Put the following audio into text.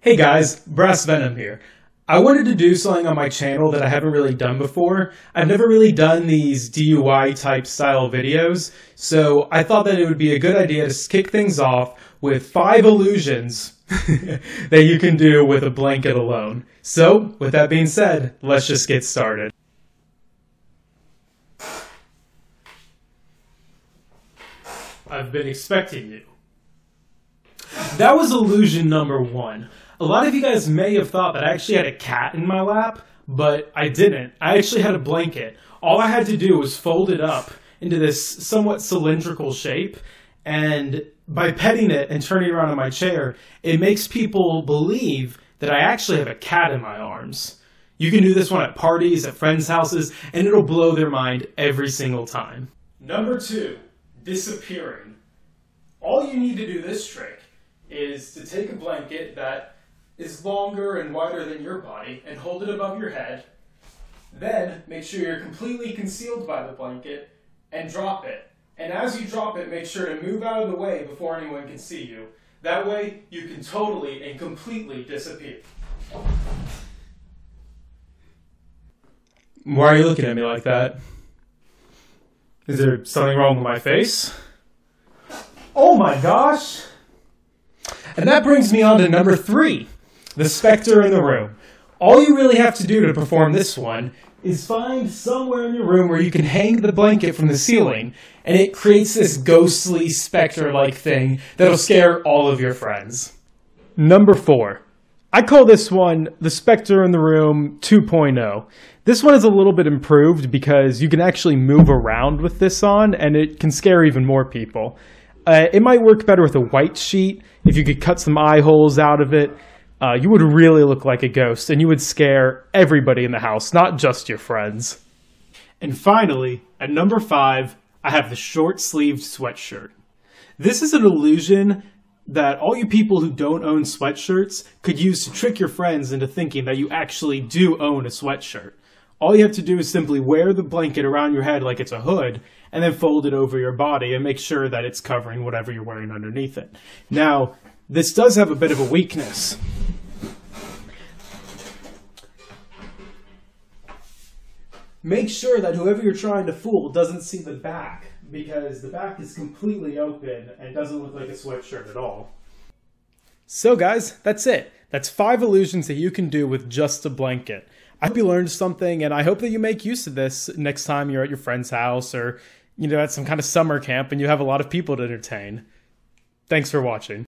Hey guys, Brass Venom here. I wanted to do something on my channel that I haven't really done before. I've never really done these DIY type style videos, so I thought that it would be a good idea to kick things off with 5 illusions that you can do with a blanket alone. So, with that being said, let's just get started. I've been expecting you. That was illusion number 1. A lot of you guys may have thought that I actually had a cat in my lap, but I didn't. I actually had a blanket. All I had to do was fold it up into this somewhat cylindrical shape, and by petting it and turning it around on my chair, it makes people believe that I actually have a cat in my arms. You can do this one at parties, at friends' houses, and it'll blow their mind every single time. Number 2, disappearing. All you need to do this trick is to take a blanket that is longer and wider than your body and hold it above your head. Then make sure you're completely concealed by the blanket and drop it. And as you drop it, make sure to move out of the way before anyone can see you. That way you can totally and completely disappear. Why are you looking at me like that? Is there something wrong with my face? Oh my gosh! And that brings me on to number 3, the specter in the room. All you really have to do to perform this one is find somewhere in your room where you can hang the blanket from the ceiling, and it creates this ghostly specter-like thing that'll scare all of your friends. Number 4. I call this one the Specter in the Room 2.0. This one is a little bit improved because you can actually move around with this on, and it can scare even more people. It might work better with a white sheet. If you could cut some eye holes out of it, you would really look like a ghost, and you would scare everybody in the house, not just your friends. And finally, at number 5, I have the short-sleeved sweatshirt. This is an illusion that all you people who don't own sweatshirts could use to trick your friends into thinking that you actually do own a sweatshirt. All you have to do is simply wear the blanket around your head like it's a hood, and then fold it over your body and make sure that it's covering whatever you're wearing underneath it. Now, this does have a bit of a weakness. Make sure that whoever you're trying to fool doesn't see the back, because the back is completely open and doesn't look like a sweatshirt at all. So guys, that's it. That's 5 illusions that you can do with just a blanket. I hope you learned something, and I hope that you make use of this next time you're at your friend's house or, at some kind of summer camp and you have a lot of people to entertain. Thanks for watching.